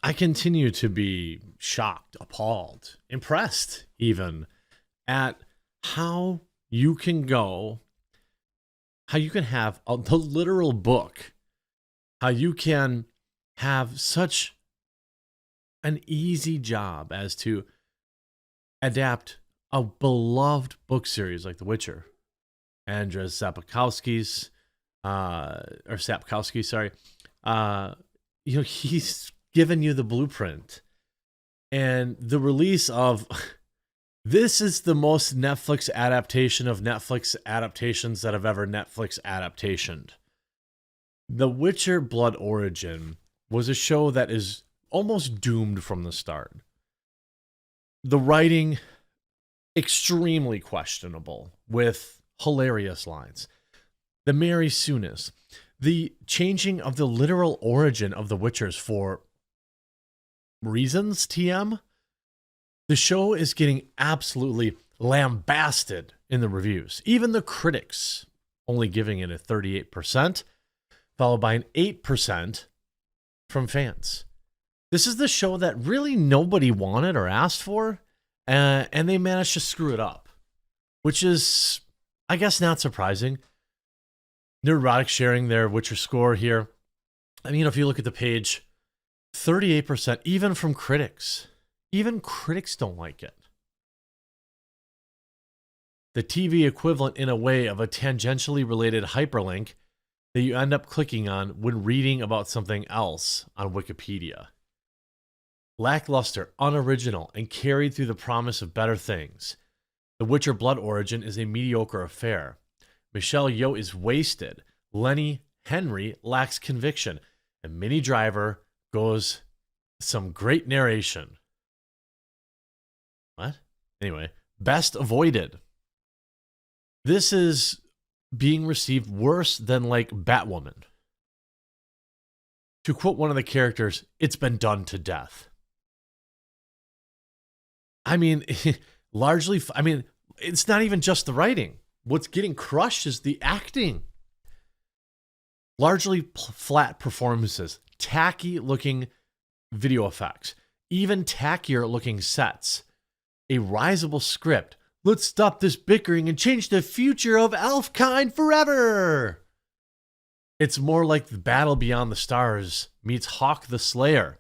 I continue to be shocked, appalled, impressed even at how you can go, how you can have the literal book, how you can have such an easy job as to adapt a beloved book series like The Witcher. Andrzej Sapkowski's, or Sapkowski, sorry. He's given you the blueprint. And the release of this is the most Netflix adaptation of Netflix adaptations that have ever Netflix adaptationed. The Witcher Blood Origin was a show that is almost doomed from the start. The writing, extremely questionable, with hilarious lines. The Mary Soonis, the changing of the literal origin of the Witchers for reasons, TM. The show is getting absolutely lambasted in the reviews. Even the critics only giving it a 38%, followed by an 8% from fans. This is the show that really nobody wanted or asked for, and they managed to screw it up, which is, I guess, not surprising. Neurotic sharing their Witcher score here. I mean, if you look at the page, 38%, even from critics. Even critics don't like it. The TV equivalent, in a way, of a tangentially related hyperlink that you end up clicking on when reading about something else on Wikipedia. Lackluster, unoriginal, and carried through the promise of better things. The Witcher Blood Origin is a mediocre affair. Michelle Yeoh is wasted. Lenny Henry lacks conviction. And Minnie Driver goes some great narration. What? Anyway, best avoided. This is being received worse than like Batwoman. To quote one of the characters, it's been done to death. I mean, largely, it's not even just the writing. What's getting crushed is the acting. Largely flat performances, tacky looking video effects, even tackier looking sets, a risible script. Let's stop this bickering and change the future of Elfkind forever. It's more like the Battle Beyond the Stars meets Hawk the Slayer.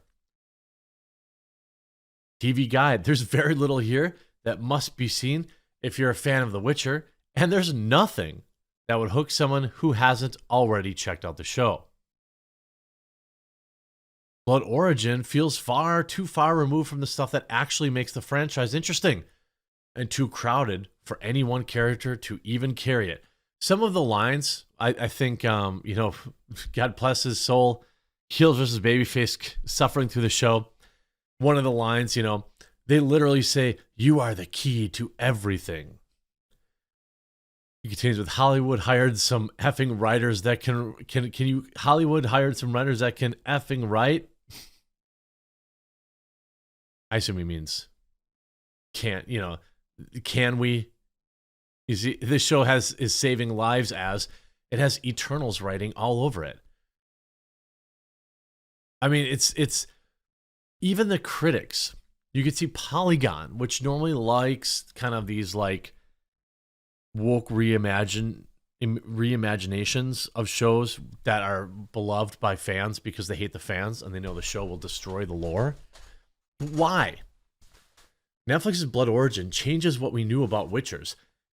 TV Guide. There's very little here that must be seen if you're a fan of The Witcher, and there's nothing that would hook someone who hasn't already checked out the show. Blood Origin feels too far removed from the stuff that actually makes the franchise interesting, and too crowded for any one character to even carry it. Some of the lines, I think, God bless his soul, Heels versus Babyface suffering through the show. One of the lines, they literally say, "You are the key to everything." He continues with, Hollywood hired some effing writers that can Hollywood hired some writers that can effing write? I assume he means can we? You see, this show is saving lives as it has Eternals writing all over it. I mean, it's even the critics. You could see Polygon, which normally likes kind of these like woke reimaginations of shows that are beloved by fans because they hate the fans and they know the show will destroy the lore. Why? Netflix's Blood Origin changes what we knew about Witchers,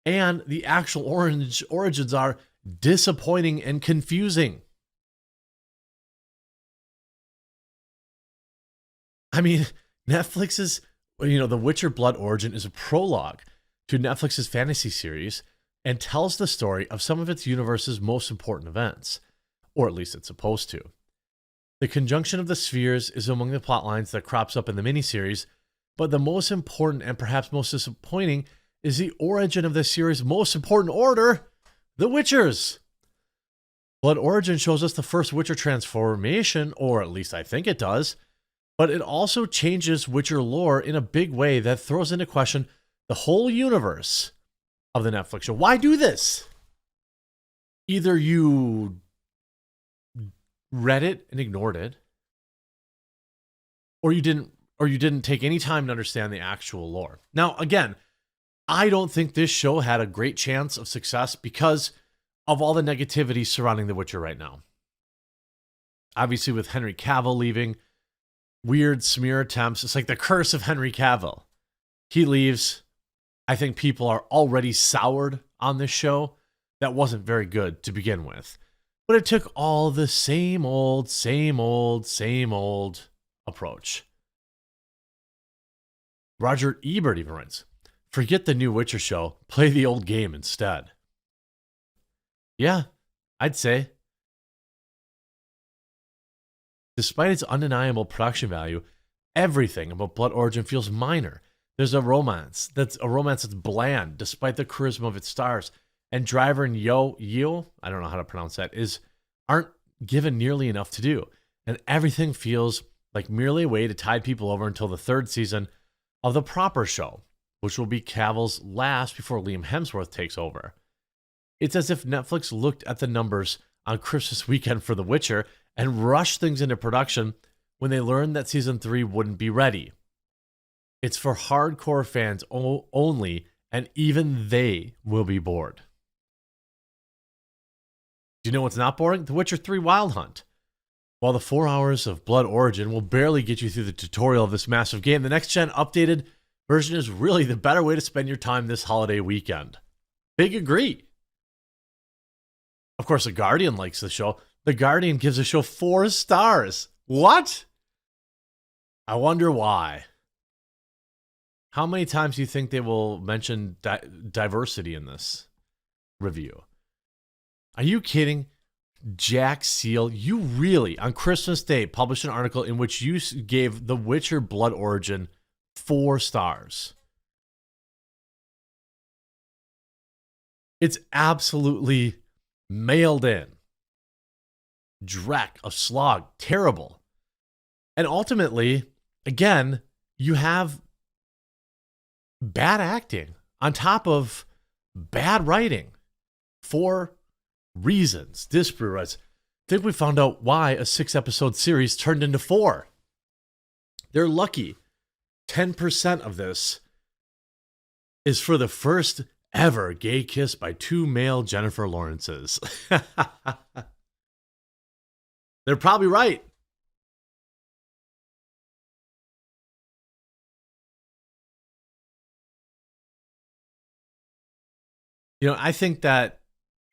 and the actual origins are disappointing and confusing. I mean, Netflix's, The Witcher Blood Origin is a prologue to Netflix's fantasy series and tells the story of some of its universe's most important events, or at least it's supposed to. The conjunction of the spheres is among the plot lines that crops up in the miniseries, but the most important and perhaps most disappointing is the origin of the series' most important order, the Witchers. Blood Origin shows us the first Witcher transformation, or at least I think it does, but it also changes Witcher lore in a big way that throws into question the whole universe of the Netflix show. Why do this? Either you read it and ignored it, or you didn't take any time to understand the actual lore. Now, again, I don't think this show had a great chance of success because of all the negativity surrounding The Witcher right now. Obviously, with Henry Cavill leaving, weird smear attempts. It's like the curse of Henry Cavill. He leaves. I think people are already soured on this show. That wasn't very good to begin with. But it took all the same old approach. Roger Ebert even writes, forget the new Witcher show, play the old game instead. Yeah, I'd say. Despite its undeniable production value, everything about Blood Origin feels minor. There's a romance that's bland, despite the charisma of its stars. And Driver and Yo, I don't know how to pronounce that, aren't given nearly enough to do. And everything feels like merely a way to tide people over until the third season of the proper show, which will be Cavill's last before Liam Hemsworth takes over. It's as if Netflix looked at the numbers on Christmas weekend for The Witcher and rushed things into production when they learned that season 3 wouldn't be ready. It's for hardcore fans only, and even they will be bored. Do you know what's not boring? The Witcher 3 Wild Hunt. While the 4 hours of Blood Origin will barely get you through the tutorial of this massive game, the next-gen updated version is really the better way to spend your time this holiday weekend. Big agree. Of course, The Guardian likes the show. The Guardian gives the show 4 stars. What? I wonder why. How many times do you think they will mention diversity in this review? Are you kidding? Jack Seal, you really, on Christmas Day, published an article in which you gave The Witcher Blood Origin 4 stars. It's absolutely mailed in. Dreck, a slog, terrible. And ultimately, again, you have bad acting on top of bad writing for reasons. Disprove writes, I think we found out why a 6-episode series turned into 4. They're lucky. 10% of this is for the first ever gay kiss by 2 male Jennifer Lawrences. They're probably right. I think that,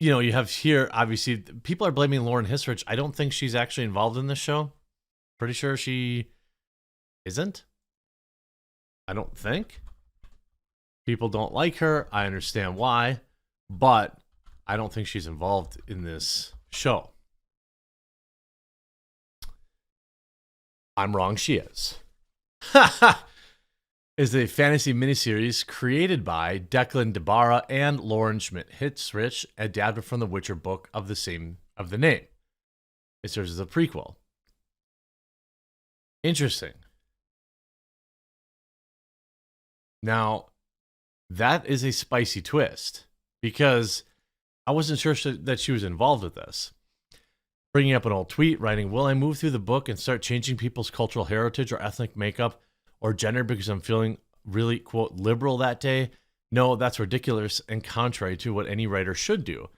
you have here, obviously, people are blaming Lauren Hisrich. I don't think she's actually involved in this show. Pretty sure she isn't. I don't think. People don't like her. I understand why. But I don't think she's involved in this show. I'm wrong, she is. Is a fantasy miniseries created by Declan DeBarra and Lauren Schmidt-Hisrich, adapted from the Witcher book of the name. It serves as a prequel. Interesting. Now, that is a spicy twist, because I wasn't sure that she was involved with this. Bringing up an old tweet, writing, will I move through the book and start changing people's cultural heritage or ethnic makeup or gender because I'm feeling really, quote, liberal that day? No, that's ridiculous and contrary to what any writer should do.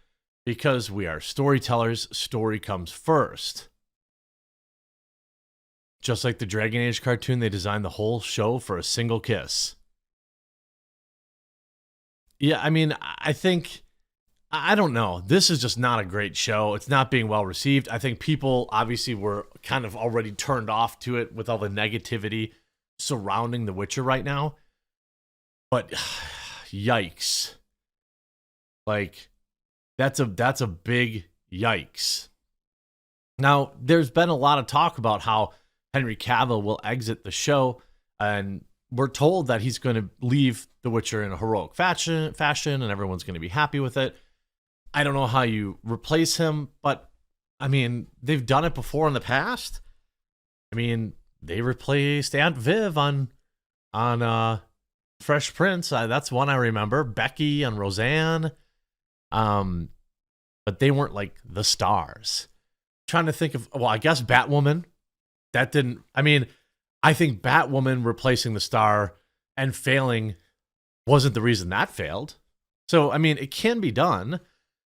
Because we are storytellers, story comes first. Just like the Dragon Age cartoon, they designed the whole show for a single kiss. Yeah, I mean, I don't know. This is just not a great show. It's not being well received. I think people obviously were kind of already turned off to it with all the negativity surrounding The Witcher right now. But yikes. Like, that's a big yikes. Now, there's been a lot of talk about how Henry Cavill will exit the show, and we're told that he's going to leave The Witcher in a heroic fashion, and everyone's going to be happy with it. I don't know how you replace him, but I mean, they've done it before in the past. I mean, they replaced Aunt Viv on Fresh Prince. That's one I remember. Becky and Roseanne. But they weren't like the stars. Trying to think of, well, I guess Batwoman. That didn't, I mean, I think Batwoman replacing the star and failing wasn't the reason that failed. So, I mean, it can be done.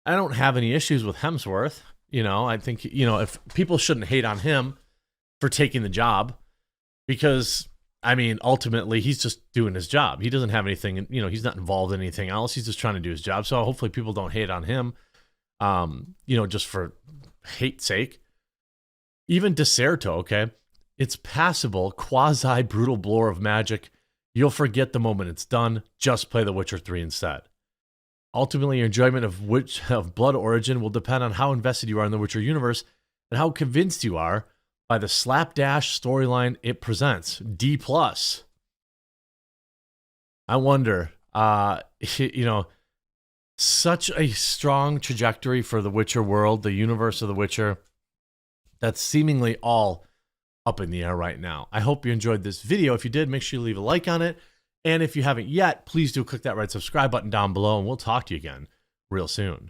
I don't have any issues with Hemsworth. I think, if people shouldn't hate on him for taking the job because, I mean, ultimately he's just doing his job. He doesn't have anything, he's not involved in anything else. He's just trying to do his job. So hopefully people don't hate on him, just for hate's sake. Even Deserto, okay? It's passable, quasi-brutal blur of magic. You'll forget the moment it's done. Just play The Witcher 3 instead. Ultimately, your enjoyment of Blood Origin will depend on how invested you are in the Witcher universe and how convinced you are by the slapdash storyline it presents. D+. I wonder, such a strong trajectory for the Witcher world, the universe of the Witcher, that's seemingly all up in the air right now. I hope you enjoyed this video. If you did, make sure you leave a like on it. And if you haven't yet, please do click that red subscribe button down below, and we'll talk to you again real soon.